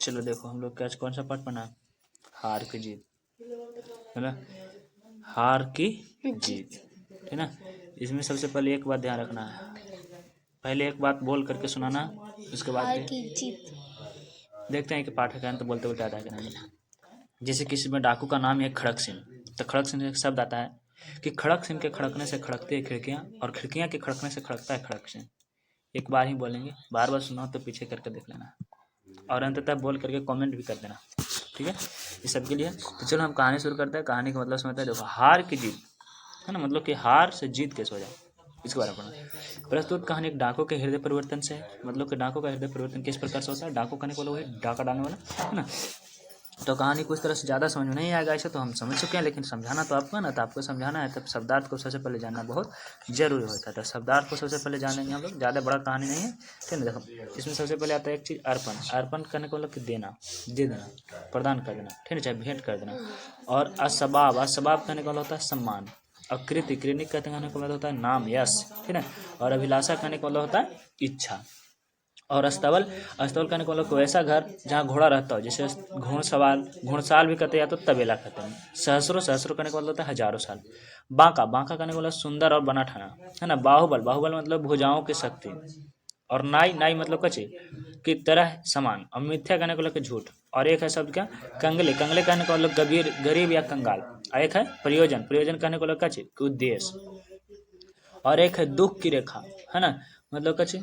चलो देखो हम लोग आज कौन सा पाठ पढ़ना, हार की जीत, है ना। हार की जीत, है ना। इसमें सबसे पहले एक बात ध्यान रखना है, पहले एक बात बोल करके सुनाना, उसके बाद हार की जीत। देखते हैं कि पाठ का तो बोलते बोलते आता है कि नहीं। जैसे किसी में डाकू का नाम है खड़क सिंह, तो खड़क सिंह एक शब्द आता है कि खड़क सिंह के खड़कने से खड़कती है खिड़कियाँ, और खिड़कियाँ के खड़कने से खड़कता है खड़क सिंह। एक बार ही बोलेंगे, बार बार सुनाओ तो पीछे करके देख लेना, और अंततः बोल करके कमेंट भी कर देना, ठीक है, ये सबके लिए। तो चलो हम कहानी शुरू करते हैं। कहानी का मतलब समझते हैं। देखो, हार की जीत, है ना, मतलब कि हार से जीत कैसे हो जाए, इसके बारे में पढ़ना। प्रस्तुत कहानी एक डाकू के हृदय परिवर्तन से है, मतलब कि डाकू का हृदय परिवर्तन किस प्रकार से होता है। डाकू कहने को लोग डाका डालने वाला, है ना। तो कहानी कुछ तरह से ज़्यादा समझ में नहीं आएगा, ऐसे तो हम समझ चुके हैं, लेकिन समझाना तो आपको है ना, तो आपको समझाना है, तब शब्दार्थ को सबसे पहले जानना बहुत जरूरी होता है। तो शब्दार्थ को सबसे पहले जानेंगे हम लोग, ज़्यादा बड़ा कहानी नहीं है, ठीक है। देखो, इसमें सबसे पहले आता है एक चीज़ अर्पण। अर्पण करने को मतलब कि देना, दे देना, प्रदान कर देना, ठीक है, चाहे भेंट कर देना। और असबाब, असबाब कहने का मतलब होता है सम्मान। और कृति, कृति कहने को मतलब होता है नाम, यश, ठीक है। और अभिलाषा कहने का मतलब होता है इच्छा। और अस्तबल, अस्तबल कहने को मतलब कोई ऐसा घर जहाँ घोड़ा रहता हो, जैसे घोड़सवार, घोड़साल भी कहते हैं, या तो तबेला कहते हैं। सहस्रो, सहस्रो कहने का मतलब होता है हजारों साल। बांका, बांका कहने को मतलब सुंदर और बना ठाना, है ना। बाहुबल, बाहुबल मतलब भुजाओं की शक्ति। और नाई, नाई मतलब कच्चे की तरह समान। और मिथ्या कहने को मतलब झूठ। और एक है शब्द क्या, कंगले, कंगले कहने का मतलब गरीब, गरीब या कंगाल। और एक है प्रयोजन, प्रयोजन कहने को मतलब कच्चे उद्देश्य। और एक है दुख की रेखा, है ना, मतलब कच्चे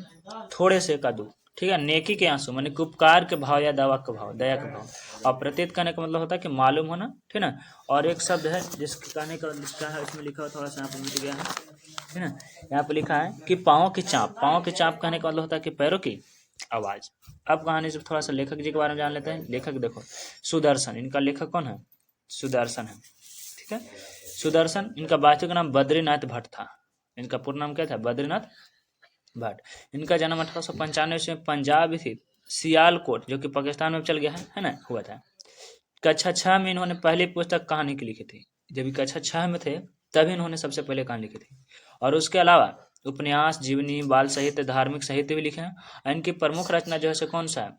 थोड़े से का दुख, ठीक है। नेकी के आंसू माने उपकार के भाव या दवा के भाव, दया के भाव। और प्रतीत करने का मतलब होता है कि मालूम होना, ठीक है ना। और एक शब्द है जिसके कहने का लिखा है, इसमें लिखा हुआ थोड़ा सा यहाँ पर मिट गया है, ठीक है ना। यहाँ पे लिखा है कि पाँव की चाप, पाँव की चाप कहने का मतलब होता है कि पैरों की आवाज। अब कहानी से थोड़ा सा लेखक जी के बारे में जान लेते हैं। लेखक देखो, सुदर्शन, इनका लेखक कौन है, सुदर्शन है, ठीक है। सुदर्शन, इनका वास्तविक नाम बद्रीनाथ भट्ट था। इनका पूर्ण नाम क्या था, बद्रीनाथ भट्ट। इनका जन्म 1895 में पंजाब स्थित सियालकोट, जो कि पाकिस्तान में चल गया है ना, हुआ था। कक्षा 6 में इन्होंने पहली पुस्तक कहानी की लिखी थी। जब कक्षा 6 में थे तभी इन्होंने सबसे पहले कहानी लिखी थी। और उसके अलावा उपन्यास, जीवनी, बाल साहित्य, धार्मिक साहित्य भी लिखे हैं। इनकी प्रमुख रचना जो है कौन सा है,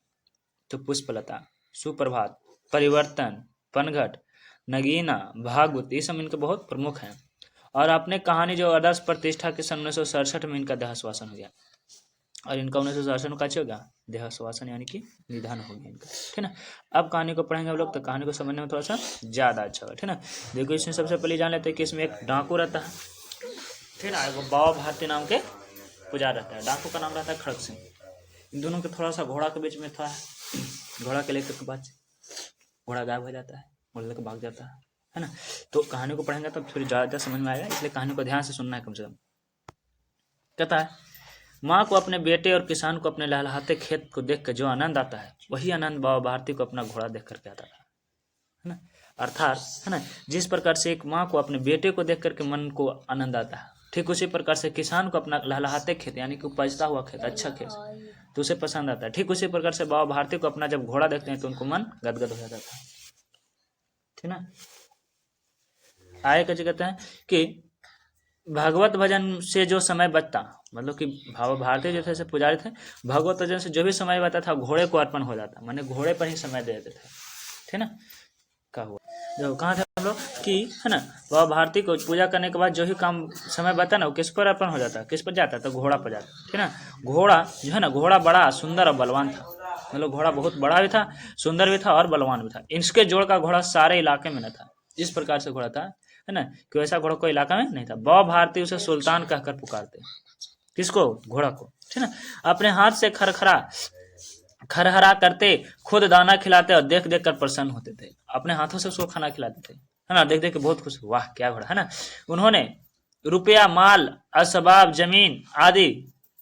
तो पुष्पलता, सुप्रभात, परिवर्तन, पनघट, नगीना, भागवत, ये सब इनके बहुत प्रमुख हैं। और अपने कहानी जो आदर्श प्रतिष्ठा के सन 1967 में इनका देहाश्वासन हो गया। और इनका 1967 में कैसे हो गया, देहाश्वासन, यानी कि निधन हो गया इनका, ठीक है ना। अब कहानी को पढ़ेंगे हम लोग, तो कहानी को समझने में थोड़ा सा ज़्यादा अच्छा होगा, ठीक है ना। देखो, इसमें सबसे पहले जान लेते हैं कि इसमें एक डाकू रहता है, ठीक है ना, एक बाबा भारती नाम के पुजारी रहता है। डाकू का नाम रहता है खड़क सिंह। इन दोनों के थोड़ा सा घोड़ा के बीच में था, घोड़ा के लेकर के बाद घोड़ा गायब हो जाता है, घोड़ा लेकर भाग जाता है ना। तो कहानी को पढ़ेंगे तो थोड़ी ज़्यादा समझ में आएगा, इसलिए कहानी को ध्यान से सुनना है कम से कम। कहता है, माँ को अपने बेटे और किसान को अपने लहलहाते खेत को देख कर जो आनंद आता है, वही आनंद बाबा भारती को अपना घोड़ा देख करके आता था, है ना। अर्थात, है ना, जिस प्रकार से एक माँ को अपने बेटे को देख करके मन को आनंद आता है, ठीक उसी प्रकार से किसान को अपना लहलहाते खेत, यानी कि उपजता हुआ खेत, अच्छा खेत, तो उसे पसंद आता है। ठीक उसी प्रकार से बाबा भारती को अपना जब घोड़ा देखते हैं तो उनको मन गदगद हो जाता था, ठीक ना। आगे कैसे कहते हैं कि भगवत भजन से जो समय बचता, मतलब कि बाबा भारती जो थे पुजारी थे, भगवत भजन से जो भी समय बचता था घोड़े को अर्पण हो जाता, माने घोड़े पर ही समय दे देते थे, ठीक ना। क्या हुआ, जो कहाँ थे हम लोग कि, है ना, बाबा भारती को पूजा करने के बाद जो ही काम समय बता ना, वो किस पर अर्पण हो जाता, किस पर जाता, तो घोड़ा पर जाता, ठीक ना। घोड़ा जो है ना, घोड़ा बड़ा सुंदर और बलवान था, मतलब घोड़ा बहुत बड़ा भी था, सुंदर भी था और बलवान भी था। इसके जोड़ का घोड़ा सारे इलाके में न था, इस प्रकार से घोड़ा था, है ना, कि वैसा घोड़ा कोई इलाका में नहीं था। बाबा भारती उसे सुल्तान कहकर पुकारते, किसको, घोड़ा को, ठीक ना। अपने हाथ से खरखरा खरहरा करते, खुद दाना खिलाते और देख देख कर प्रसन्न होते थे। अपने हाथों से उसको खाना खिलाते थे, है ना, देख देख के बहुत खुश, वाह क्या घोड़ा, है ना। उन्होंने रुपया, माल, असबाब, जमीन आदि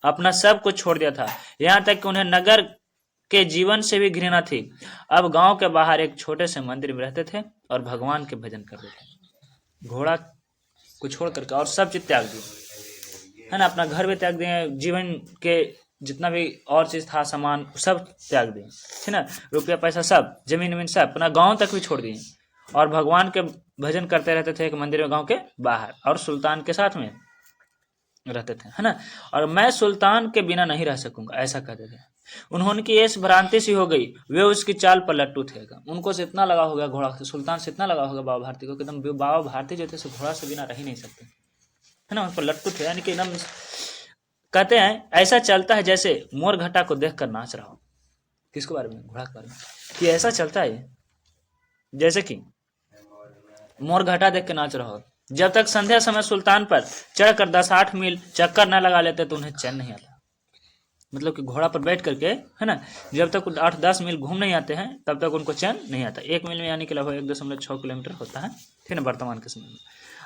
अपना सब कुछ छोड़ दिया था, यहाँ तक कि उन्हें नगर के जीवन से भी घृणा थी। अब गांव के बाहर एक छोटे से मंदिर में रहते थे और भगवान के भजन करते थे। घोड़ा को छोड़ करके और सब चीज त्याग दिए, है ना, अपना घर भी त्याग दिए, जीवन के जितना भी और चीज था, सामान सब त्याग दिए, है ना, रुपया पैसा सब, जमीन वमीन सब, अपना गांव तक भी छोड़ दिए और भगवान के भजन करते रहते थे एक मंदिर में गांव के बाहर, और सुल्तान के साथ में रहते थे, है ना। और मैं सुल्तान के बिना नहीं रह सकूंगा, ऐसा कहते थे। उन्होंने की ऐसी भ्रांति सी हो गई, वे उसकी चाल पर लट्टू थे। उनको से इतना लगा होगा घोड़ा से, सुल्तान से इतना लगा होगा बाबा भारती को कि एकदम बाबा भारती जो थे सो घोड़ा से बिना रह ही नहीं सकते, है ना। उन पर लट्टू थे, यानी कि एकदम कहते हैं ऐसा चलता है जैसे मोर घटा को देखकर नाच रहा हो। किसके बारे में? घोड़ा के बारे में, कि ऐसा चलता है जैसे कि मोर घटा देख के नाच रहा हो। जब तक संध्या समय सुल्तान पर चढ़कर 10-8 मील चक्कर न लगा लेते तो उन्हें चैन नहीं आता। मतलब कि घोड़ा पर बैठ करके, है ना, जब तक 8-10 मील घूम नहीं आते हैं तब तक उनको चैन नहीं आता। 1 मील में यानी कि लगभग 1.6 किलोमीटर होता है, ठीक है, वर्तमान के समय में।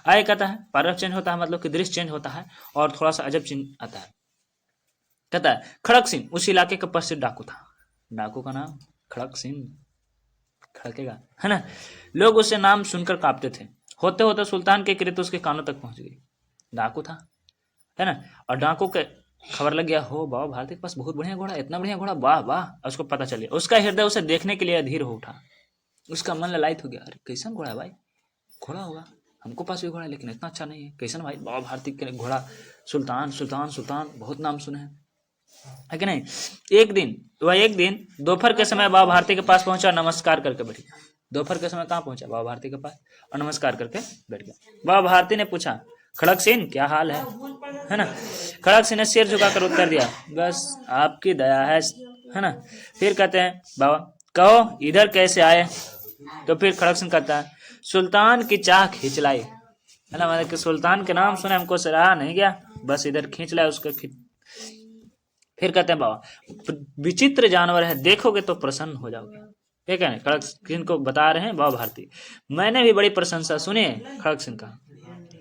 आगे कहता है पारक चेंज होता है, मतलब कि दृश्य चेंज होता है और थोड़ा सा अजब चिन्ह आता है। कहता है खड़क सिंह उस इलाके का प्रसिद्ध डाकू था। डाकू का नाम खड़क सिंह, खड़केगा, है ना। लोग उससे नाम सुनकर कांपते थे। होते होते सुल्तान की कृत्य उसके कानों तक पहुंच गई। डाकू था, है ना, और डाकू के खबर लग गया, हो बाबा भारती के पास बहुत बढ़िया घोड़ा, इतना बढ़िया घोड़ा, वाह वाह। उसको पता चले, उसका हृदय उसे देखने के लिए अधीर हो उठा। उसका मन ललायत हो गया, अरे कैसन घोड़ा है भाई, घोड़ा होगा, हमको पास भी घोड़ा है लेकिन इतना अच्छा नहीं है, कैसन भाई, बाबा भारती के घोड़ा, सुल्तान सुल्तान सुल्तान बहुत नाम सुने हैं, है कि नहीं। एक दिन दोपहर के समय बाबा भारती के पास पहुंचा, नमस्कार करके बैठ गया। दोपहर के समय कहाँ पहुंचा? बाबा भारती के पास, और नमस्कार करके बैठ गया। बाबा भारती ने पूछा, खड़क सिंह क्या हाल है ना। खड़क सिंह ने सिर झुकाकर उत्तर दिया, बस आपकी दया है ना। फिर कहते हैं बाबा कहो इधर कैसे आए? तो फिर खड़क सिंह कहता है सुल्तान की चाह खींच लाई, है ना, मतलब कि सुल्तान के नाम सुने हमको से रहा नहीं गया, बस इधर खींच लाया उसको। फिर कहते हैं बाबा विचित्र जानवर है, देखोगे तो प्रसन्न हो जाओगे। ठीक है, खड़क सिंह को बता रहे हैं बाबा भारती, मैंने भी बड़ी प्रशंसा सुनी है खड़क सिंह का।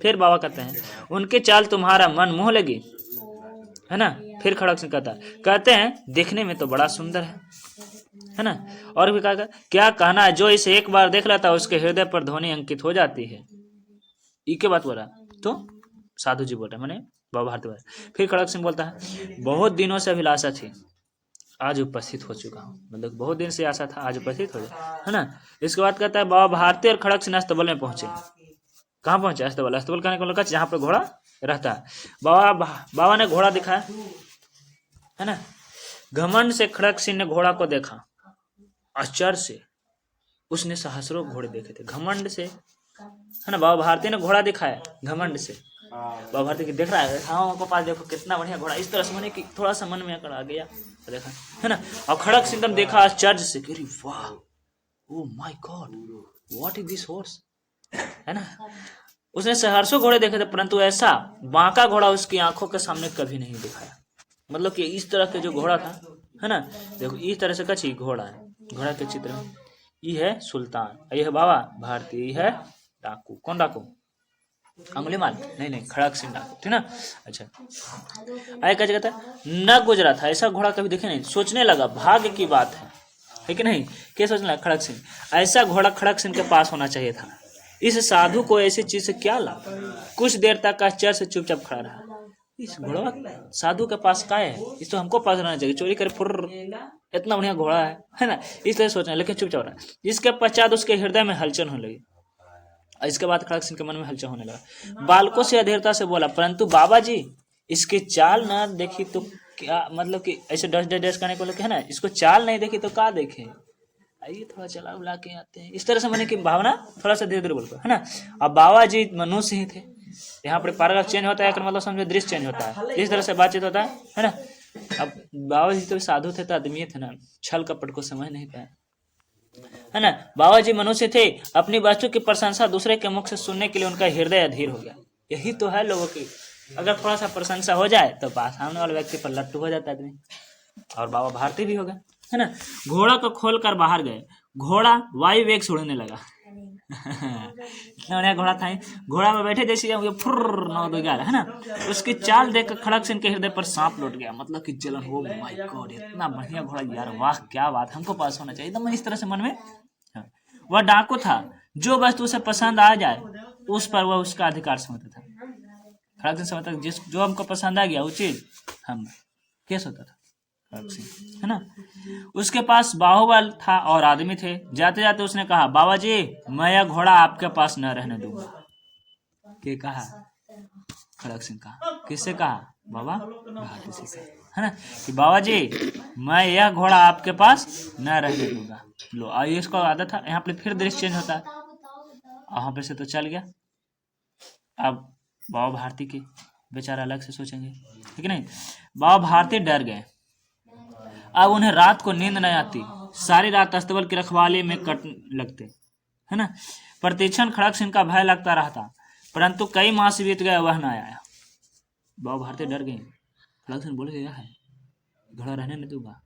फिर बाबा कहते हैं उनकी चाल तुम्हारा मन मोह लगी, है ना। फिर खड़क सिंह कहते हैं देखने में तो बड़ा सुंदर है ना। और भी कहा क्या कहना है, जो इसे एक बार देख लेता है उसके हृदय पर ध्वनि अंकित हो जाती है। ई के बात बोला तो साधु जी बोल रहे मैंने बाबा भारती बोल। फिर खड़क सिंह बोलता है बहुत दिनों से अभिलाषा थी, आज उपस्थित हो चुका हूँ, मतलब बहुत दिन से आशा था, आज उपस्थित हो जाए, है ना। इसके बाद कहता है बाबा भारती और खड़क सिंह अस्तबल में पहुंचे। कहाँ पहुंचे? अस्तबल। अस्तबल कहने को लगा जहाँ पर घोड़ा रहता है। बाबा ने घोड़ा दिखाया, है ना। घमंड से खड़क सिंह ने घोड़ा को देखा, आश्चर्य से उसने सहस्रों घोड़े देखे थे। घमंड से, है ना, बाबा भारती ने घोड़ा दिखाया घमंड से। बाबा भारती देख रहा है, हाँ को पास देखो कितना बढ़िया घोड़ा, इस तरह से मैंने कि थोड़ा सा मन में अकड़ आ गया, देखा, है ना। और खड़क सिंह ने देखा आश्चर्य से, अरे वाह, oh my God, what is this horse, है ना। उसने सहस्रों घोड़े देखे थे परंतु ऐसा बांका घोड़ा उसकी आंखों के सामने कभी नहीं दिखाया। मतलब कि इस तरह के जो घोड़ा था, है ना, देखो इस तरह से कच्ची घोड़ा है, घोड़ा के चित्र में ये है सुल्तान, ये है बाबा भारती, ये है डाकू। कौन डाकू? अंगुलीमाल? नहीं, खड़क सिंह डाकू, ठीक ना। अच्छा, आए क्या जगह था, न गुजरा था ऐसा घोड़ा कभी देखे नहीं। सोचने लगा भाग्य की बात है कि नहीं। क्या सोचने लगा? खड़क सिंह, ऐसा घोड़ा खड़क सिंह के पास होना चाहिए था। इस साधु को ऐसी चीज से क्या लाभ? कुछ देर तक आश्चर्य से चुपचाप खड़ा रहा। इस घोड़ा साधु के पास का है, इस तो हमको पास रहना चाहिए, चोरी करे फुर्र, इतना बढ़िया घोड़ा है ना, इस तरह सोचना, लेकिन चुपचाप रहा। इसके पश्चात उसके हृदय में हलचल होने लगी। इसके बाद खड़क सिंह के मन में हलचल होने लगा। बालकों से अधीरता से बोला, परंतु बाबा जी इसकी चाल ना देखी तो क्या, मतलब कि ऐसे डस करने को लगे, है ना, इसको चाल नहीं देखी तो क्या देखे, आइए थोड़ा चला उला के आते हैं, इस तरह से मैंने की भावना थोड़ा सा धीरे धीरे बोल, है ना। अब बाबा जी मनुष्य ही थे, यहाँ पर पैराग्राफ चेंज होता है, मतलब समझो दृश्य चेंज होता है, इस तरह से बातचीत होता है ना। अब बाबा जी तो साधु थे, तो आदमी थे ना, छल कपट को समझ नहीं पाए, है ना। बाबा जी मनुष्य थे, अपनी वस्तु की प्रशंसा दूसरे के मुख से सुनने के लिए उनका हृदय अधीर हो गया। यही तो है लोगों की, अगर थोड़ा सा प्रशंसा हो जाए तो सामने वाले व्यक्ति पर लट्टू हो जाता है आदमी, और बाबा भारती भी हो गए, है ना। घोड़ा को खोलकर बाहर गए, घोड़ा वायु वेग से उड़ने लगा। इतना बढ़िया घोड़ा था, घोड़ा में बैठे जैसे फुर्र 9-2-11, है ना। उसकी चाल देखकर खड़क सिंह के हृदय पर सांप लौट गया, मतलब कि जलन हो, माय गॉड इतना बढ़िया घोड़ा यार, वाह क्या बात, हमको पास होना चाहिए एकदम, इस तरह से मन में। वह डाकू था, जो वस्तु उसे पसंद आ जाए उस पर वह उसका अधिकार समझता था। खड़क सिंह समझता जिस जो हमको पसंद आ गया वो चीज हम केस होता था, है ना। उसके पास बाहुबल था और आदमी थे। जाते जाते उसने कहा, बाबा जी मैं यह घोड़ा आपके पास न रहने दूंगा। के कहा? खड़क सिंह कहा। किससे कहा? बाबा भारती से कहा, है ना, कि बाबा जी मैं यह घोड़ा आपके पास न रहने दूंगा। लो आइए, इसको आदत था। यहाँ पे फिर दृश्य चेंज होता है, वहां पे से तो चल गया। अब बाबा भारती के बेचारा अलग से सोचेंगे, ठीक नहीं। बाबा भारती डर गए। अब उन्हें रात को नींद नहीं आती, सारी रात अस्तबल की रखवाली में कट लगते, है ना। प्रतिक्षण खड़ग सिंह का भय लगता रहता, परंतु कई मास बीत गए, वह न आया। बाबा भारती डर गए। खड़ग सिंह बोले क्या है, घोड़ा रहने नहीं दूंगा,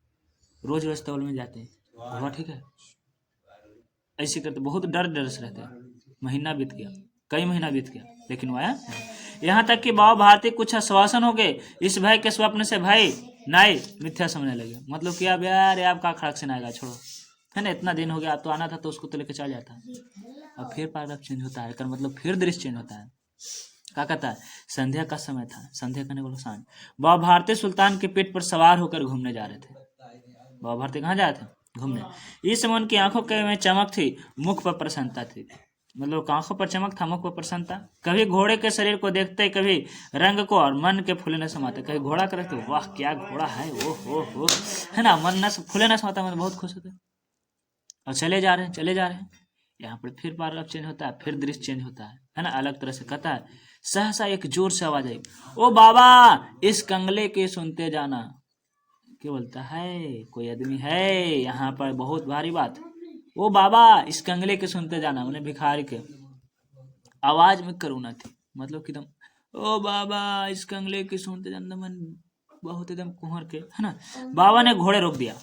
रोज रोज अस्तबल में जाते, घोड़ा ठीक है, ऐसे करते, बहुत डर से रहते। महीना बीत गया, कई महीना बीत गया, लेकिन वो आया नहीं। यहाँ तक कि बाबा भारती कुछ आश्वासन हो गए, इस भय के स्वप्न से भय नहीं मिथ्या समझने लगे। मतलब कि अब यार आपका खड़ग सिंह आएगा, छोड़ो, है ना, इतना दिन हो गया, आप तो आना था तो उसको तो लेकर चल जाता। अब फिर पैराग्राफ चेंज होता है, मतलब फिर दृश्य चेंज होता है। क्या कहता है, संध्या का समय था, संध्या करने को सांझ। बाबा भारती सुल्तान के पीठ पर सवार होकर घूमने जा रहे थे। बाबा भारती कहाँ जा रहे थे, घूमने। इस समय उनकी आंखों के में चमक थी, मुख पर प्रसन्नता थी। मतलब आंखों पर चमक था, मुख पर प्रसन्नता। कभी घोड़े के शरीर को देखते, कभी रंग को, और मन के फूले न समाते। कभी घोड़ा कर रखते, वाह क्या घोड़ा है, ओ, है ना, मन न फूले न समाता, मतलब बहुत खुश होते। और चले जा रहे हैं। यहाँ पर फिर पैराग्राफ चेंज होता है, फिर दृश्य चेंज होता है ना, अलग तरह से। कहता है सहसा एक जोर से आवाज आई, ओ बाबा इस कंगले के सुनते जाना। क्या बोलता है, कोई आदमी है यहाँ पर, बहुत भारी बात। ओ बाबा इस कंगले के सुनते जाना, उन्हें भिखारी के आवाज में करुणा थी। मतलब कि एकदम ओ बाबा इस कंगले के सुनते जाना, मन बहुत एकदम कुहर के, है ना। बाबा ने घोड़े रोक दिया,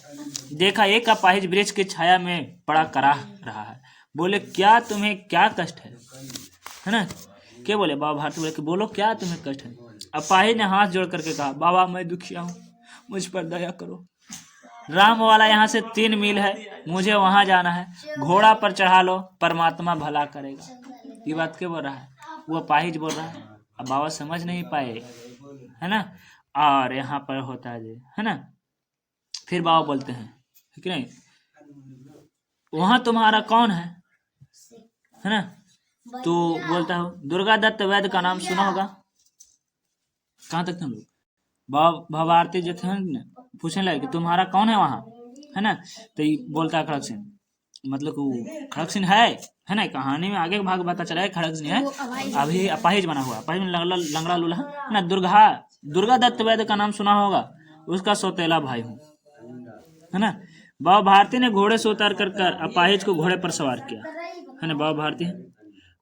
देखा एक अपाहिज वृक्ष की छाया में पड़ा कराह रहा है। बोले क्या तुम्हें क्या कष्ट है ना। क्या बोले बाबा भारती, बोले कि बोलो क्या तुम्हें कष्ट है। अपाहिज ने हाथ जोड़ करके कहा, बाबा मैं दुखिया हूँ, मुझ पर दया करो। राम वाला यहाँ से 3 मील है, मुझे वहां जाना है, घोड़ा पर चढ़ा लो, परमात्मा भला करेगा। ये बात क्या बोल रहा है, वो अपाहिज बोल रहा है। अब बाबा समझ नहीं पाए, है ना। और यहाँ पर होता है ना। फिर बाबा बोलते हैं, ठीक नहीं, वहां तुम्हारा कौन है ना। तो बोलता हो दुर्गा दत्त वैद्य का नाम सुना होगा। कहाँ तक तुम लोग, बाबा भारती जो थे पूछने लगे कि तुम्हारा कौन है वहाँ, है ना। तो ये बोलता है खड़ग सिंह, मतलब खड़ग सिंह है ना। कहानी में आगे भाग पता चला है खड़ग सिंह है, अभी अपाहिज बना हुआ, अपाहिज में लंगड़ा लूला है ना। दुर्गा दत्त वैद्य का नाम सुना होगा, उसका सौतेला भाई हूँ, है ना। बाबा भारती ने घोड़े से उतार कर अपाहिज को घोड़े पर सवार किया, है ना। बाबा भारती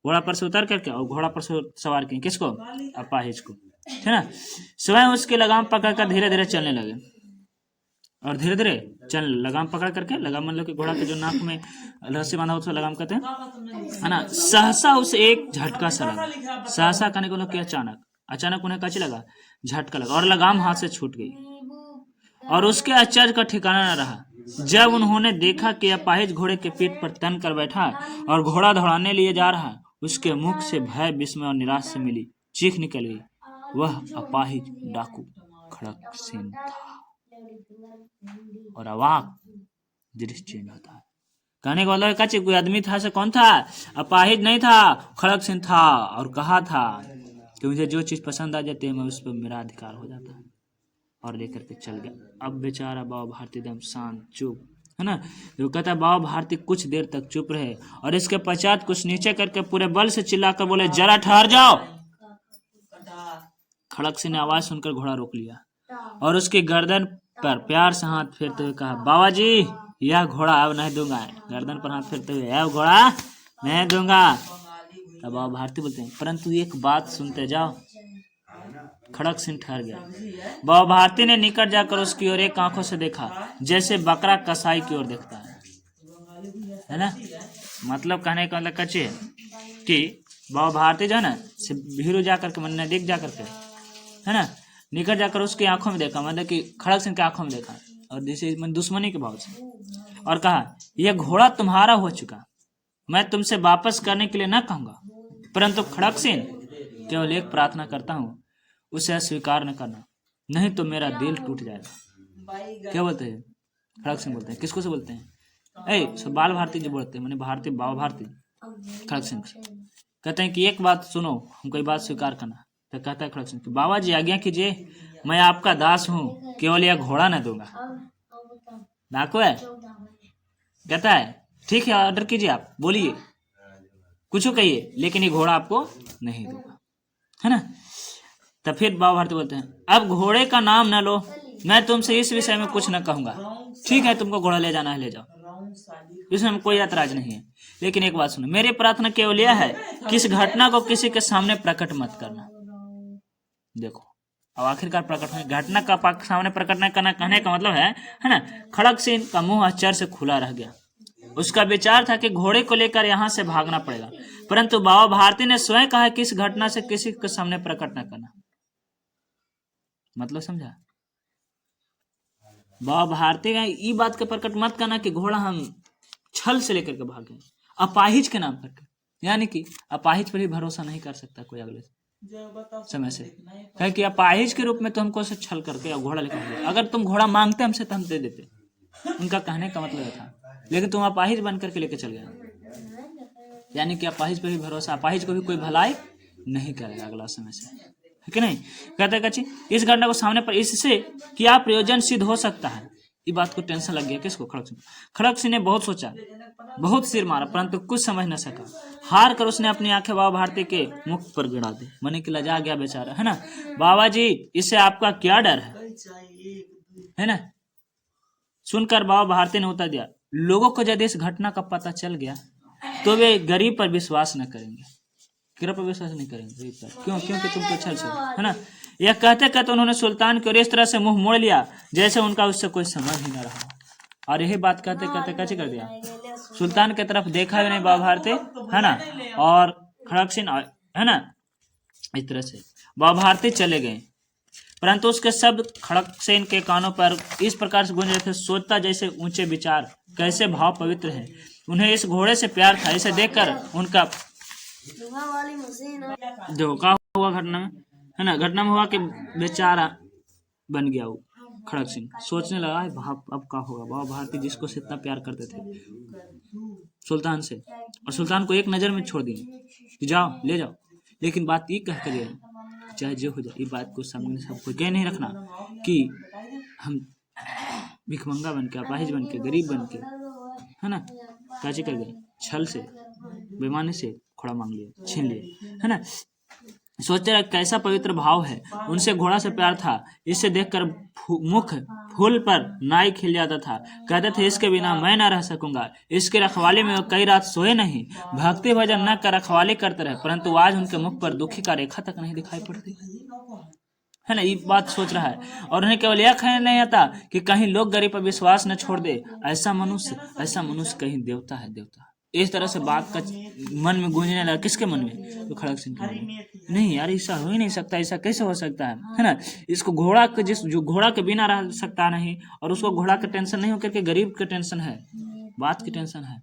घोड़ा पर से उतार करके और घोड़ा पर से सवार किए, किसको, अपाहिज को, है ना। स्वयं उसकी लगाम पकड़कर धीरे धीरे चलने लगे, और धीरे धीरे चल लगाम पकड़ करके, लगाम मतलब कि घोड़ा के जो नाक में रस्सी बांधा उसको लगाम कहते हैं, है ना। सहसा उसे एक झटका सा लगा। सहसा कहने को कि अचानक उन्हें कैसे लगा, झटका लगा, और लगाम हाथ से छूट गई, और उसके आश्चर्य का ठिकाना न रहा जब उन्होंने देखा कि अपाहिज घोड़े के पीठ पर तन कर बैठा और घोड़ा दौड़ाने लिए जा रहा। उसके मुख से भय, विस्मय और निराश से मिली चीख निकल गई। वह अपाहिज डाकू खड़ग सिंह था। और अवाक दृश्य चेंज होता है। कहने का मतलब कच्चे कोई आदमी था, से कौन था, अपाहिज नहीं था, खड़ग सिंह था। और कहा था कि मुझे जो चीज पसंद आ जाती है मैं उस पर मेरा अधिकार हो जाता है, और लेकर के चल गया। अब बेचारा बाबा भारती एकदम शांत चुप, है ना। जो कहता है बाबा भारती कुछ देर तक चुप रहे, और इसके पश्चात कुछ नीचे करके पूरे बल से चिल्लाकर बोले, जरा ठहर जाओ। खड़ग सिंह ने आवाज सुनकर घोड़ा रोक लिया, और उसकी गर्दन पर प्यार से हाथ फेरते हुए कहा, बाबा जी यह घोड़ा अब नहीं दूंगा। गर्दन पर हाथ फेरते हुए, यह घोड़ा नहीं दूंगा। तब बाबा भारती बोलते हैं, परंतु एक बात सुनते जाओ। खड़ग सिंह ठहर गया। बाबा भारती ने निकट जाकर उसकी ओर एक आंखों से देखा, जैसे बकरा कसाई की ओर देखता है ना। मतलब कहने का मतलब कच्चे कि बाबा भारती जो है ना, भीरू जाकर के मन देख जाकर के, है ना, निकट जाकर उसकी आंखों में देखा, मतलब कि खड़ग सिंह की आंखों में देखा, और जैसे दुश्मनी के भाव से, और कहा, यह घोड़ा तुम्हारा हो चुका, मैं तुमसे वापस करने के लिए न कहूंगा, परंतु खड़ग सिंह केवल एक प्रार्थना करता हूँ, उसे स्वीकार न करना, नहीं तो मेरा दिल टूट जाएगा। क्या बोलते हैं खड़ग सिंह, बोलते हैं किसको से बोलते हैं, बाल भारती जो बोलते हैं, मैंने भारती बाबा भारती खड़ग सिंह कहते हैं कि एक बात सुनो, हमको ये बात स्वीकार करना। तो कहता है खड़ग सिंह, बाबा जी आज्ञा कीजिए, मैं आपका दास हूँ, केवल यह घोड़ा न दूंगा। डाकू है, कहता है ठीक है ऑर्डर कीजिए, आप बोलिए, कुछ कहिए, लेकिन ये घोड़ा आपको नहीं दूंगा, है ना। तब फिर बाबा भारती बोलते हैं अब घोड़े का नाम न लो, मैं तुमसे इस विषय में कुछ न कहूंगा। ठीक है, तुमको घोड़ा ले जाना है ले जाओ, इसमें कोई ऐतराज नहीं है, लेकिन एक बात सुनो, मेरी प्रार्थना केवल यह है कि इस घटना को किसी के सामने प्रकट मत करना। देखो अब आखिरकार प्रकट है, घटना का सामने प्रकट न करना कहने का मतलब है ना। खड़ग सिंह का मुंह आश्चर्य से खुला रह गया। उसका विचार था कि घोड़े को लेकर यहाँ से भागना पड़ेगा, परंतु बाबा भारती ने स्वयं कहा कि इस घटना से किसी के सामने प्रकट न करना। मतलब समझा? बाबा भारती का ये बात का प्रकट मत करना कि घोड़ा हम छल से लेकर के भागे, अपाहिज के नाम करके, यानी कि अपाहिज पर ही भरोसा नहीं कर सकता कोई अगले समय से, कहे कि अपाहिज के रूप में तो हमको से छल करके घोड़ा लेकर, अगर तुम घोड़ा मांगते हमसे तो हम दे देते, उनका कहने का मतलब था, लेकिन तुम अपाहिज बन करके लेके चल गए, यानी कि अपाहिज पर भी भरोसा, अपाहिज को भी कोई भलाई नहीं करेगा अगला समय से, है कि नहीं। कहते कच्ची इस घटना को सामने पर इससे क्या प्रयोजन सिद्ध हो सकता है, ये बात को टेंशन लग गया किसको, खड़ग सिंह। खड़ग सिंह ने बहुत सोचा, बहुत सिर मारा, परंतु कुछ समझ न सका। हार कर उसने अपनी आंखें बाबा भारती के मुख पर गिरा दी, मने कि लजा गया बेचारा, है ना। बाबा जी इससे आपका क्या डर है ना। सुनकर बाबा भारती ने उत्तर दिया, लोगों को यदि इस घटना का पता चल गया तो वे गरीब पर विश्वास न करेंगे, किरा पर विश्वास नहीं करेंगे गरीब पर, क्यों, क्योंकि तुम तो छल छो, है ना। यह कहते कहते उन्होंने सुल्तान की ओर इस तरह से मुंह मोड़ लिया जैसे उनका उससे कोई समझ ही न रहा, और यही बात कहते कहते कैसे कर दिया, सुल्तान की तरफ देखा भी नहीं बाबा भारती, है ना, और खड़ग सिंह, है ना, इस तरह से बाबा भारती चले गए, परंतु उसके शब्द खड़ग सिंह के कानों पर इस प्रकार से गूंज रहे थे, सोचता जैसे ऊंचे विचार, कैसे भाव पवित्र हैं, उन्हें इस घोड़े से प्यार था, इसे देखकर उनका जो का हुआ घटना में, है ना, घटना में हुआ कि बेचारा बन गया वो खड़ग सिंह, सोचने लगा भाव अब क्या होगा, बाबा भारती जिसको से इतना प्यार करते थे सुल्तान से, और सुल्तान को एक नजर में छोड़ दिए कि जाओ ले जाओ, लेकिन बात ये कह कर चाहे जो हो जाए, ये बात को सामने सबको कह नहीं रखना कि हम भिखमंगा बन के, अपाहिज बन के, गरीब बन के, है ना, कैसे कर गए, छल से, बेईमानी से घोड़ा मांग लिए, छीन लिए, है ना। सोचते रहे कैसा पवित्र भाव है, उनसे घोड़ा से प्यार था, इससे देखकर मुख फूल पर नाई खिल जाता था, कहते थे इसके बिना मैं ना रह सकूंगा, इसके रखवाले में कई रात सोए नहीं, भक्ति भजन न कर रखवाले करते रहे, परंतु आज उनके मुख पर दुखी का रेखा तक नहीं दिखाई पड़ती, है ना। ये बात सोच रहा है, और उन्हें केवल यह ख्याल नहीं आता कि कहीं लोग गरीब पर विश्वास न छोड़ दे, ऐसा मनुष्य कहीं देवता है, देवता। इस तरह से बात का मन में गूंजने लगा, किसके मन में, तो खड़ग सिंह के मन में, नहीं यार ऐसा हो ही नहीं सकता, ऐसा कैसे हो सकता है ना। इसको घोड़ा के जो घोड़ा के बिना रह सकता नहीं, और उसको घोड़ा का टेंशन नहीं होकर के गरीब का टेंशन है, बात की टेंशन है,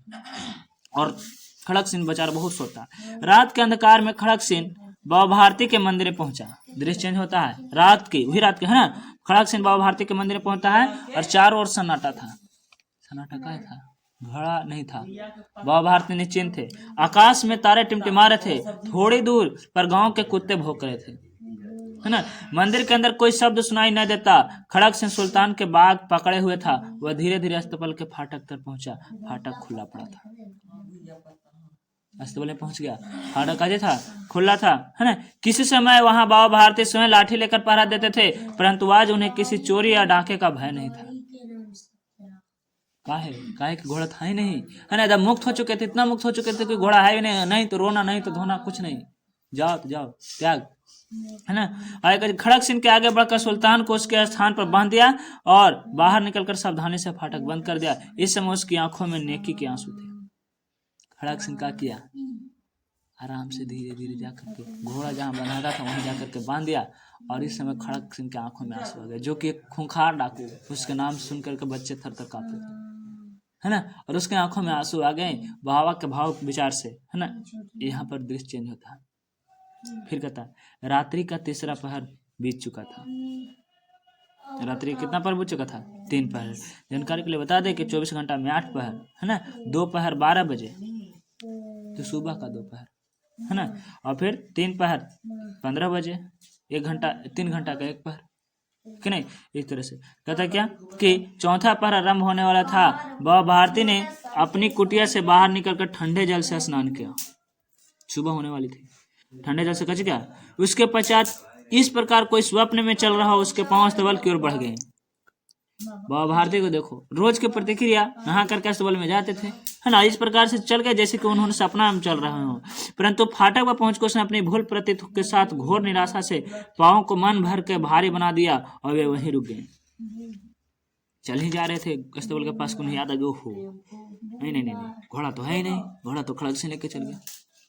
और खड़ग सिंह बेचारा बहुत सोता। रात के अंधकार में खड़ग सिंह बाबा भारती के मंदिर में पहुंचा, दृश्य चेंज होता है, रात की वही रात के, है ना, खड़ग सिंह बाबा भारती के मंदिर में पहुंचता है, और चारों ओर सन्नाटा था, सन्नाटा क्या था, घड़ा नहीं था, बाबा भारती निश्चिंत थे, आकाश में तारे टिमटिमा रहे थे, थोड़ी दूर पर गांव के कुत्ते भौंक रहे थे, है ना। मंदिर के अंदर कोई शब्द सुनाई न देता, खड़ग सिंह सुल्तान के बाग पकड़े हुए था, वह धीरे धीरे अस्तबल के फाटक तक पहुंचा, फाटक खुला पड़ा था, अस्तबल में पहुंच गया, फाटक आज था, खुला था, है ना। किसी समय वहां बाबा भारती स्वयं लाठी लेकर पहरा देते थे, परंतु आज उन्हें किसी चोरी या डाके का भय नहीं था, काहे कि घोड़ा था ही नहीं, है ना, जब मुक्त हो चुके थे, इतना मुक्त हो चुके थे कि घोड़ा है भी नहीं तो रोना नहीं तो धोना कुछ नहीं, जाओ तो जाओ त्याग, है ना। आगे खड़ग सिंह के आगे बढ़कर सुल्तान को उसके स्थान पर बांध दिया और बाहर निकलकर सावधानी से फाटक बंद कर दिया। इस समय उसकी आंखों में नेकी के आंसू थे। खड़ग सिंह का किया, आराम से धीरे धीरे जाकर के घोड़ा जहाँ बंधा था वहीं जाकर के बांध दिया, और इस समय खड़ग सिंह के आंखों में आंसू आ गए, जो कि एक खूंखार डाकू, उसके नाम सुन करके बच्चे थर थर कांपते थे, है ना, और उसके आंखों में आंसू आ गए बाबा के भाव विचार से, है ना। यहाँ पर दृश्य चेंज होता है। फिर कहता है रात्रि का तीसरा पहर बीत चुका था, रात्रि कितना पहर बीत चुका था, 3 पहर। जानकारी के लिए बता दें कि 24 घंटा में 8 पहर, है ना, 2 पहर 12 बजे तो सुबह का 2 पहर, है ना, और फिर 3 पहर 15 बजे, 1 घंटा 3 घंटा का 1 पहर, कि नहीं। इस तरह से कहता क्या कि चौथा पहर आरंभ होने वाला था, वह भारती ने अपनी कुटिया से बाहर निकलकर ठंडे जल से स्नान किया। सुबह होने वाली थी, ठंडे जल से कच गया। उसके पश्चात इस प्रकार कोई स्वप्न में चल रहा हो, उसके पांव अस्तबल की ओर बढ़ गए। बाबा भारती को देखो, रोज के प्रतिक्रिया नहा करके अस्तबल में जाते थे, है ना। इस प्रकार से चल गए जैसे कि उन्होंने सपना में चल रहे हो। परंतु फाटक पर पहुंचकर उसने अपनी भूल प्रतीत के साथ घोर निराशा से पाँव को मन भर के भारी बना दिया और वे वहीं रुक गए। चल ही जा रहे थे अस्तबल के पास, उन्हें याद आ गया, हो नहीं नहीं नहीं घोड़ा तो है ही नहीं, घोड़ा तो खड़ग सिंह लेके चल गया,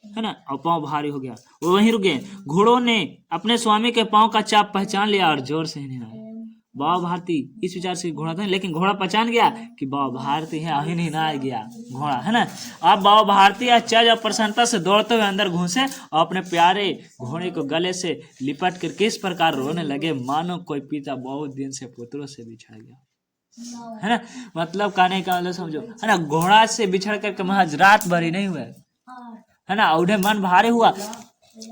है ना। और पाँव भारी हो गया, वो वहीं रुक गए। घोड़ों ने अपने स्वामी के पाँव का चाप पहचान लिया और जोर से हिलाया। बाबा भारती इस विचार से घोड़ा था, लेकिन घोड़ा पहचान गया कि बाबा भारती है, अभी नहीं ना गया घोड़ा, है ना। अब बाबा भारती आश्चर्य और प्रसन्नता से दौड़ते हुए अंदर घुसे और अपने प्यारे घोड़े को गले से लिपट कर किस प्रकार रोने लगे, मानो कोई पिता बहुत दिन से पुत्रों से बिछड़ गया, है ना। मतलब कहने का मतलब समझो, है ना। घोड़ा से बिछड़ करके महज रात भर ही नहीं हुआ, है ना। उन्हें मन भारी हुआ,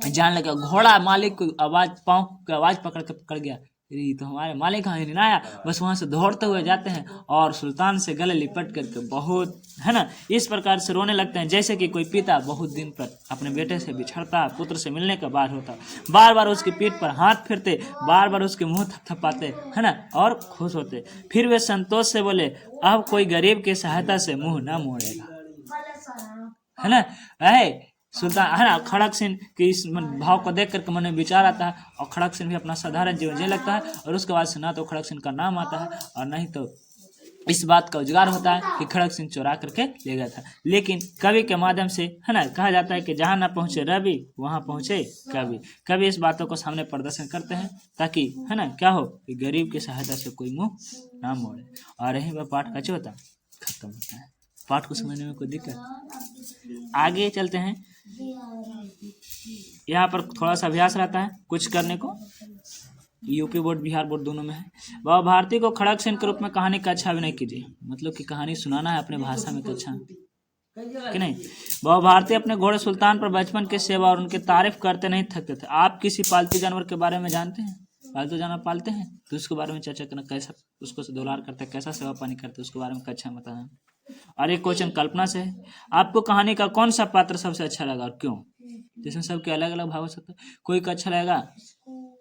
जान लगा घोड़ा मालिक को आवाज, पाँव की आवाज पकड़ गया, तो हमारे मालिक कहाँ नहीं आया। बस वहां से दौड़ते हुए जाते हैं और सुल्तान से गले लिपट करके बहुत, है ना, इस प्रकार से रोने लगते हैं जैसे कि कोई पिता बहुत दिन पर अपने बेटे से बिछड़ता, पुत्र से मिलने का बार होता। बार बार उसकी पीठ पर हाथ फिरते, बार बार उसके मुंह थपथपाते, है ना, और खुश होते। फिर वे संतोष से बोले, अब कोई गरीब की सहायता से मुंह न मोड़ेगा, है ना। सुल्तान, है ना, खड़ग सिंह के इस भाव को देख करके मन में विचार आता है और खड़ग सिंह भी अपना साधारण जीवन जीने लगता है। और उसके बाद से ना तो खड़ग सिंह का नाम आता है और नहीं तो इस बात का उजागर होता है कि खड़ग सिंह चुरा करके ले गया था। लेकिन कवि के माध्यम से, है ना, कहा जाता है कि जहां ना पहुंचे रवि वहां पहुंचे कवि। कवि इस बातों को सामने प्रदर्शन करते हैं ताकि, है ना, क्या हो कि गरीब की सहायता से कोई मुंह ना मोड़े। और यही वह पाठ का होता खत्म होता है। पाठ को समझने में कोई दिक्कत। आगे चलते हैं, यहाँ पर थोड़ा सा अभ्यास रहता है कुछ करने को, यूपी बोर्ड बिहार बोर्ड दोनों में है। बाबा भारती को खड़ग सिंह के रूप में कहानी का अच्छा अभिनय कीजिए, मतलब कि कहानी सुनाना है अपने भाषा में, अच्छा कि नहीं। बाबा भारती अपने घोड़े सुल्तान पर बचपन की सेवा और उनकी तारीफ करते नहीं थकते थे। आप किसी पालतू जानवर के बारे में जानते हैं, पालतू जानवर पालते हैं तो उसके बारे में चर्चा करना, कैसा उसको दुलार करते हैं, कैसा सेवा पानी करते हैं, उसके बारे में अच्छा बताना। और एक क्वेश्चन कल्पना से है, आपको कहानी का कौन सा पात्र सबसे अच्छा लगा और क्यों। जिसमें सबके अलग अलग भाव हो सकते हैं। कोई का अच्छा लगेगा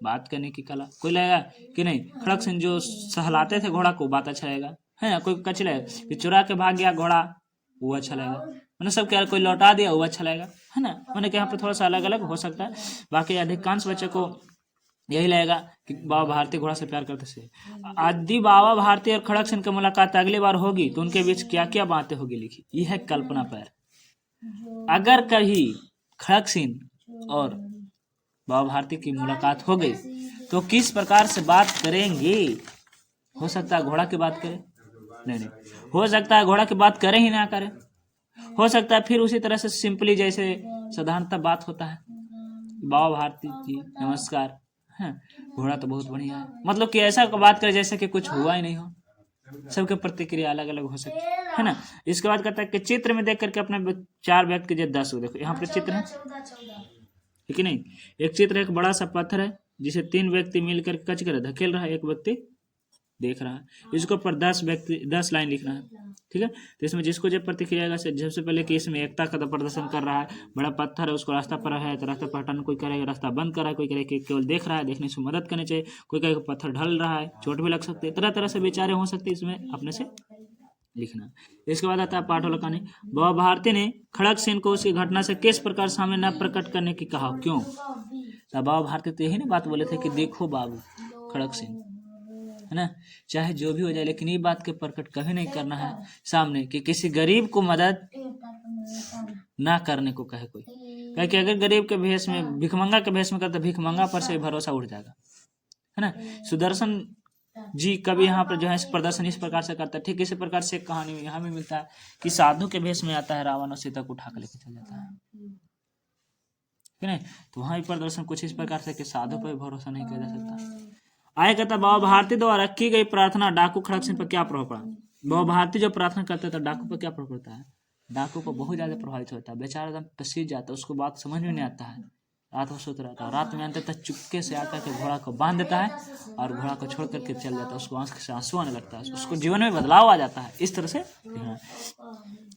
बात करने की कला, कोई लगेगा कि नहीं खड़ग सिंह जो सहलाते थे घोड़ा को, बात अच्छा लगेगा, है ना। कोई अच्छा लगेगा कि चुरा के भाग गया घोड़ा, वो अच्छा लगेगा, मैंने सब क्या, कोई लौटा दिया वो अच्छा लगेगा, है ना। मैंने यहाँ पे थोड़ा सा अलग अलग हो सकता है। बाकी अधिकांश बच्चे को यही लगेगा कि बाबा भारती घोड़ा से प्यार करते थे। यदि बाबा भारती और खड़ग सिंह की मुलाकात अगली बार होगी तो उनके बीच क्या क्या बातें होगी लिखी। यह है कल्पना पर। अगर कभी खड़ग सिंह और बाबा भारती की मुलाकात हो गई तो किस प्रकार से बात करेंगे। हो सकता है घोड़ा की बात करें, नहीं, हो सकता है घोड़ा की बात करें ही ना करें, हो सकता है फिर उसी तरह से सिंपली जैसे साधारणतः बात होता है, बाबा भारती जी नमस्कार, है घोड़ा तो बहुत बढ़िया है, मतलब कि ऐसा बात करे जैसे कि कुछ हुआ ही नहीं हो। सबके प्रतिक्रिया अलग अलग हो सकती है ना। इसके बाद कहता है कि चित्र में देख करके अपने 4 व्यक्ति के 10 को देखो। यहाँ पर चित्र है ठीक है नहीं। एक चित्र है, एक बड़ा सा पत्थर है जिसे 3 व्यक्ति मिलकर कच कर धकेल रहा है, एक व्यक्ति देख रहा है। इसके ऊपर 10 लाइन लिखना है, ठीक है। तो इसमें जिसको जब प्रतिक्रिया आएगा, सबसे पहले कि इसमें एकता का प्रदर्शन कर रहा है, बड़ा पत्थर है उसको रास्ता पर है तो रास्ता पर हटाना, कोई करेगा रास्ता बंद कर रहा है, कोई करेगा कि केवल देख रहा है, देखने से मदद करनी चाहिए, कोई कहेगा पत्थर ढल रहा है, चोट भी लग सकती है, तरह तरह से विचारे हो सकते, इसमें अपने से लिखना। इसके बाद आता है पाठोलकानी। बाबा भारती ने खड़ग सिंह को उसकी घटना से किस प्रकार सामने न प्रकट करने की कहा, क्यों। बाबा भारती तो यही ना बात बोले थे कि देखो बाबू खड़ग सिंह, है ना, चाहे जो भी हो जाए लेकिन ये बात के प्रकट कभी नहीं करना है सामने कि किसी गरीब को मदद ना करने को कहे कोई। कहे कि अगर गरीब के भेष में, भिखमंगा के भेष में करते, भिखमंगा पर से भरोसा उठ जाएगा, है ना। सुदर्शन जी कभी यहाँ पर जो है प्रदर्शन इस प्रकार से करता है। ठीक इसी प्रकार से कहानी में यहाँ भी मिलता है कि साधु के भेष में आता है रावण और सीता को उठा कर लेके चल जाता है, ठीक है। तो वहाँ भी प्रदर्शन कुछ इस प्रकार से कि साधु पर भरोसा नहीं किया जा सकता। आगे कहता बाबा भारती द्वारा की गई प्रार्थना डाकू खड़ग सिंह पर क्या प्रभाव पड़ा। बाबा भारती जो प्रार्थना करते थे डाकू पर क्या प्रभाव पड़ता है। डाकू पर बहुत ज्यादा प्रभावित होता है, बेचारा एकदम पसीज जाता है, उसको बात समझ में नहीं आता है रात भर सोते रहता है। रात में अंत तक चुपके से आकर के घोड़ा को बांध देता है और घोड़ा को छोड़ करके चल जाता है। उसको आंख से आंसू आने लगता है, उसको जीवन में बदलाव आ जाता है। इस तरह से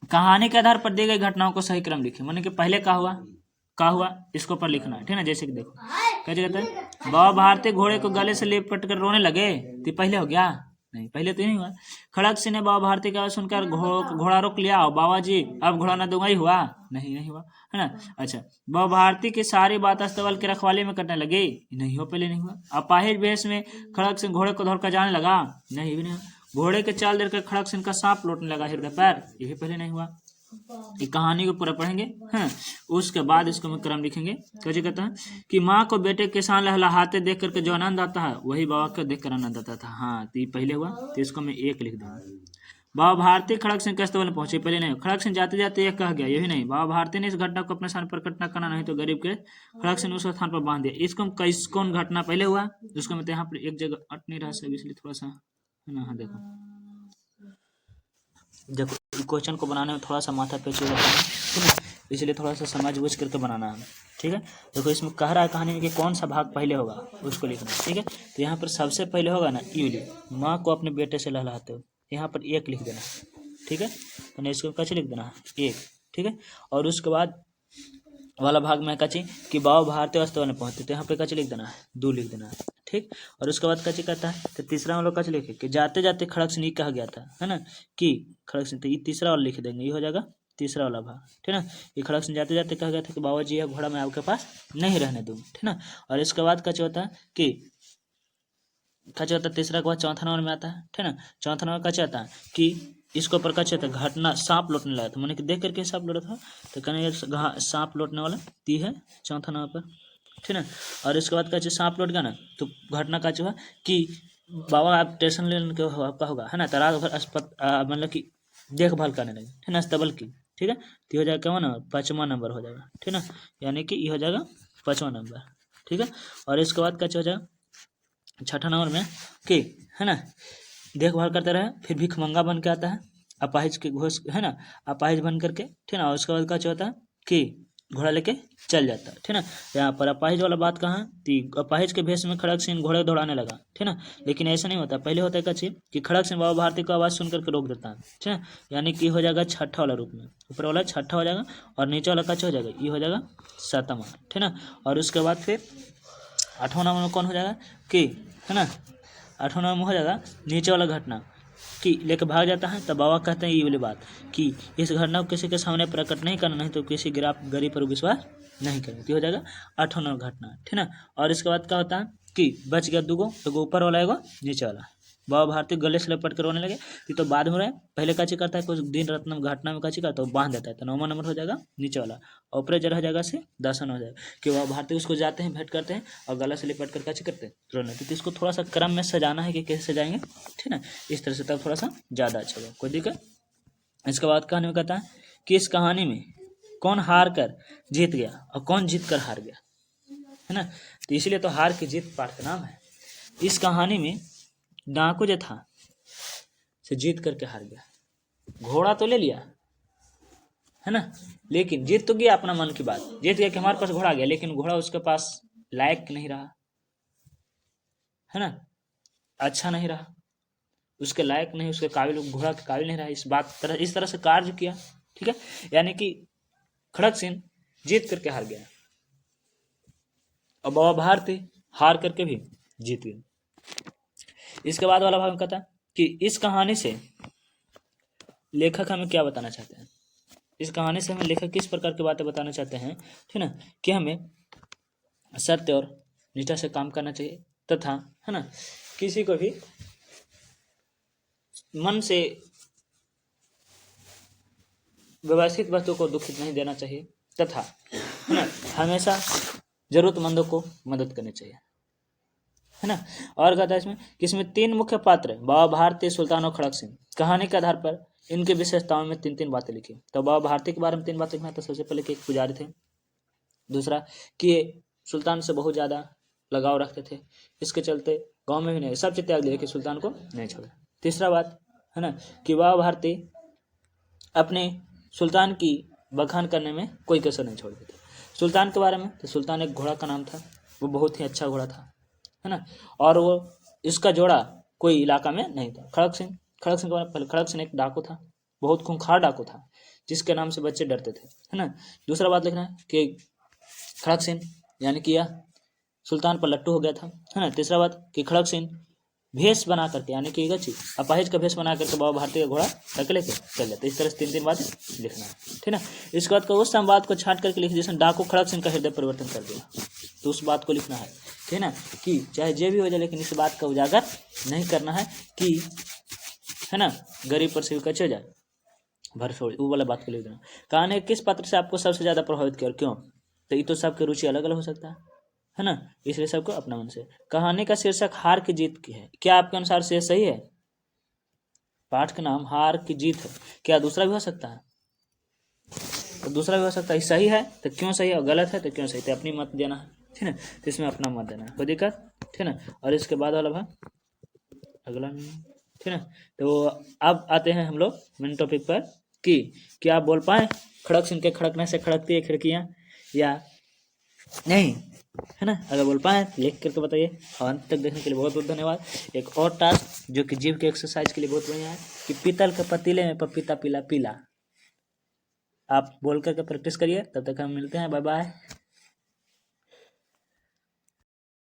कहानी के आधार पर दी गई घटनाओं को सही क्रम लिखिए। माने कि पहले क्या हुआ इसको पर लिखना है, ठीक है। जैसे कि देखो कैसे कहते हैं, बाबा भारती घोड़े को गले से लेपट कर रोने लगे, तो पहले हो गया नहीं, पहले तो नहीं हुआ। खड़क सिंह ने बाबा भारती की आवाज सुनकर घोड़ा रोक लिया और बाबा जी अब घोड़ा न दूंगा ही हुआ, नहीं हुआ, है ना। अच्छा, बाबा भारती की सारी बात अस्तबल की रखवाली में करने लगे, नहीं हुआ, पहले नहीं हुआ। अपाहिज भेष में खड़क सिंह घोड़े को धोकर जाने लगा, नहीं भी नहीं हुआ। घोड़े के चाल देकर खड़क सिंह का सांप लौटने लगा हृदय पर, यही पहले नहीं हुआ। ये कहानी को पूरा पढ़ेंगे, हैं। उसके बाद इसको हम क्रम लिखेंगे। कैसे कहता है कि माँ को बेटे किसान लहलहाते देख करके जो आनंद आता है वही बाबा को देख कर आनंद आता था। हाँ, तो ये पहले हुआ, तो इसको मैं एक लिख दूंगा। बाबा भारती खड़क सिंह के अस्तबल में पहुंचे, पहले नहीं। खड़क सिंह जाते जाते एक कह गया, यही नहीं। बाबा भारती ने इस घटना को अपने स्थान पर घटना करना, नहीं तो गरीब के खड़क सिंह उसको स्थान पर बांध दिया। इसको हम कौन घटना पहले हुआ, उसको मैं यहाँ पर एक जगह अट नहीं रहा सब, इसलिए थोड़ा सा, है ना। हाँ देखो क्वेश्चन को बनाने में थोड़ा सा माथा पेची होता है, ठीक है, इसलिए थोड़ा सा समझ बूझ करके बनाना है, ठीक है। देखो इसमें कह रहा है कहानी में कि कौन सा भाग पहले होगा उसको लिखना, ठीक है। तो यहाँ पर सबसे पहले होगा ना यूली, माँ को अपने बेटे से लहलाते हो, यहाँ पर एक लिख देना, ठीक है। तो इसको कैसे लिख देना, एक, ठीक है। और उसके बाद वाला भाग में कची कि बाबा भारती अस्तबल में पहुंचते, तो यहाँ पे कची लिख देना है, 2 लिख देना है, ठीक। और उसके बाद कची कहता है, तो तीसरा हम लोग कची लिखे कि जाते जाते खड़क सिंह कहा गया था, है ना, कि खड़क सिंह, तो ये तीसरा वाला लिख देंगे, ये हो जाएगा तीसरा वाला भाग, ठीक है ना। ये खड़क सिंह जाते जाते कहा गया था कि बाबा जी यह घोड़ा मैं आपके पास नहीं रहने दूँ, ठीक ना। और इसके बाद कची होता है कि कची होता है तीसरा के बाद चौथा नंबर में आता है, ठीक ना। चौथा नंबर कची आता है कि इसके ऊपर कच्चे था घटना सांप लौटने लगा था, मैंने कि देख करके सांप लौटा था, तो कहने सांप लौटने वाला ती है चौथा नंबर पर, ठीक है। और इसके बाद कच्चे सांप लौट गया ना, तो घटना का हुआ कि बाबा आप टेंशन लेने के आपका होगा, है ना, तो रात भर मतलब कि देखभाल करने लगे, ठीक ना, अस्तबल की, ठीक है। तो हो जाएगा क्या ना, 5वां नंबर हो जाएगा, ठीक ना, यानी कि ये हो जाएगा 5वां नंबर, ठीक है। और इसके बाद क्या हो जाएगा 6ठा नंबर में कि, है ना, देखभाल करते रहे, फिर भिखमंगा बन के आता है, अपाहिज के घोष, है ना, अपाहिज बन करके, ठीक ना। उसके बाद क्या होता है कि घोड़ा लेके चल जाता है, ठीक ना। यहाँ पर अपाहिज वाला बात कहाँ, अपाहिज के भेष में खड़क सिंह घोड़े दौड़ाने लगा, ठीक ना। लेकिन ऐसा नहीं होता, पहले होता है क्या चीज कि खड़क सिंह बाबा भारती को आवाज़ सुन करके रोक देता है, ठीक है। यानी कि हो जाएगा 6ठा वाला रूप में, ऊपर वाला 6ठा हो जाएगा और नीचे वाला कच्चा हो जाएगा, ये हो जाएगा 7वां, ठीक ना। और उसके बाद फिर 8वां नंबर में कौन हो जाएगा कि, है ना, 8वां नंबर में हो जाएगा नीचे वाला घटना कि लेकर भाग जाता है। तब बाबा कहते हैं ये वाली बात कि इस घटना को किसी के सामने प्रकट नहीं करना, नहीं तो किसी गरीब पर विश्वास नहीं करना, तो हो जाएगा 8वां नंबर घटना, ठीक ना। और इसके बाद क्या होता है कि बच गया 2 गो, एगो ऊपर वाला एगो नीचे वाला। बाबा भारती गले से लपट कर रोने लगे, तो बाद में रहे, पहले काची करता है कुछ दिन रत्न घटना में काची करता है बांध देता है, तो 9वां नंबर हो जाएगा नीचे वाला। और ऊपर रह जाएगा से 10वां हो जाएगा कि बाबा भारती उसको जाते हैं भेंट करते हैं और गला से लिपट कर काची करते हैं रोने, तो इसको थोड़ा सा क्रम में सजाना है कि कैसे सजाएंगे, ठीक ना, इस तरह से, तब थोड़ा सा ज़्यादा अच्छा होगा, कोई दिक्कत। इसके बाद कहानी में कहता है कि इस कहानी में कौन हार कर जीत गया और कौन जीत कर हार गया, है ना। तो इसलिए तो हार की जीत पाठ का नाम है। इस कहानी में डाकू जो था से जीत करके हार गया, घोड़ा तो ले लिया, है ना, लेकिन जीत तो गया अपना मन की बात, जीत गया कि हमारे पास घोड़ा आ गया, लेकिन घोड़ा उसके पास लायक नहीं रहा, है ना, अच्छा नहीं रहा, उसके लायक नहीं, उसके काबिल, घोड़ा के काबिल नहीं रहा, इस तरह से कार्य किया, ठीक है। यानी कि खड़क सिंह जीत करके हार गया और बाबा भारती हार करके भी जीत गए। इसके बाद वाला भाग में कहता है कि इस कहानी से लेखक हमें क्या बताना चाहते हैं, इस कहानी से हमें लेखक किस प्रकार की बातें बताना चाहते हैं, ठीक ना, कि हमें सत्य और निष्ठा से काम करना चाहिए, तथा, है ना, किसी को भी मन से व्यवस्थित वस्तु को दुखित नहीं देना चाहिए, तथा, है ना, हमेशा जरूरतमंदों को मदद करनी चाहिए, है ना। और कहता है इसमें कि इसमें 3 मुख्य पात्र बाबा भारती, सुल्तान और खड़क सिंह। कहानी के आधार पर इनकी विशेषताओं में 3 बातें लिखी। तो बाबा भारती के बारे में 3 बातें लिखना, तो सबसे पहले कि एक पुजारी थे, दूसरा कि सुल्तान से बहुत ज़्यादा लगाव रखते थे, इसके चलते गांव में भी नहीं सब चीज त्याग दिया कि सुल्तान को नहीं छोड़ा। तीसरा बात, है ना, कि बाबा भारती अपने सुल्तान की बखान करने में कोई कसर नहीं छोड़ देते। सुल्तान के बारे में, तो सुल्तान एक घोड़ा का नाम था, वो बहुत ही अच्छा घोड़ा था, है ना। और वो इसका जोड़ा कोई इलाका में नहीं था। खड़क सिंह के बारे में, पहले खड़क सिंह एक डाकू था, बहुत खूंखार डाकू था, जिसके नाम से बच्चे डरते थे, है ना। दूसरा बात लिखना है कि खड़क सिंह यानी कि यह सुल्तान पर लट्टू हो गया था, है ना। तीसरा बात कि खड़क सिंह भेष बना करके यानी कि गच्छी अपाहिज का भेष बना करके बाबा भारती का घोड़ा करके लेके चल जाते। इस तरह से 3 बातें लिखना है, ठीक ना। इसके बाद उस संवाद को छांट करके लिख, जिसने डाकू खड़क सिंह का हृदय परिवर्तन कर दिया, तो उस बात को लिखना है, ठीक ना। कि चाहे जो भी हो जाए लेकिन इस बात का उजागर नहीं करना है कि, है ना, गरीब पर से भी कच्चे जाए भरसोड़, वो वाला बात को लिख देना। कहानी किस पात्र से आपको सबसे ज्यादा प्रभावित किया और क्यों? तो ये तो सबके रुचि अलग अलग हो सकता है ना, इसलिए सबको अपना मन से। कहानी का शीर्षक हार की जीत की है, क्या आपके अनुसार से सही है? पाठ का नाम हार की जीत है, क्या दूसरा भी हो सकता है? तो दूसरा भी हो सकता है, सही है तो क्यों सही है और गलत है तो क्यों सही, तो अपनी मत देना है, ठीक है। तो इसमें अपना मत देना है, कोई दिक्कत, ठीक है। और इसके बाद वाला भाग अगला, ठीक है। तो अब आते हैं हम लोग मेन टॉपिक पर कि क्या आप बोल पाए खड़क सिंह के खड़कने से खड़कती है खिड़कियां या नहीं, है ना। अगर बोल पाए लिख करके बताइए। और अंत तक देखने के लिए बहुत बहुत धन्यवाद। एक और टास्क जो कि जीव के एक्सरसाइज के लिए बहुत बढ़िया है कि पीतल के पतीले में पपीता पीला पीला, आप बोल करके प्रैक्टिस करिए। तब तक हम मिलते हैं, बाय बाय।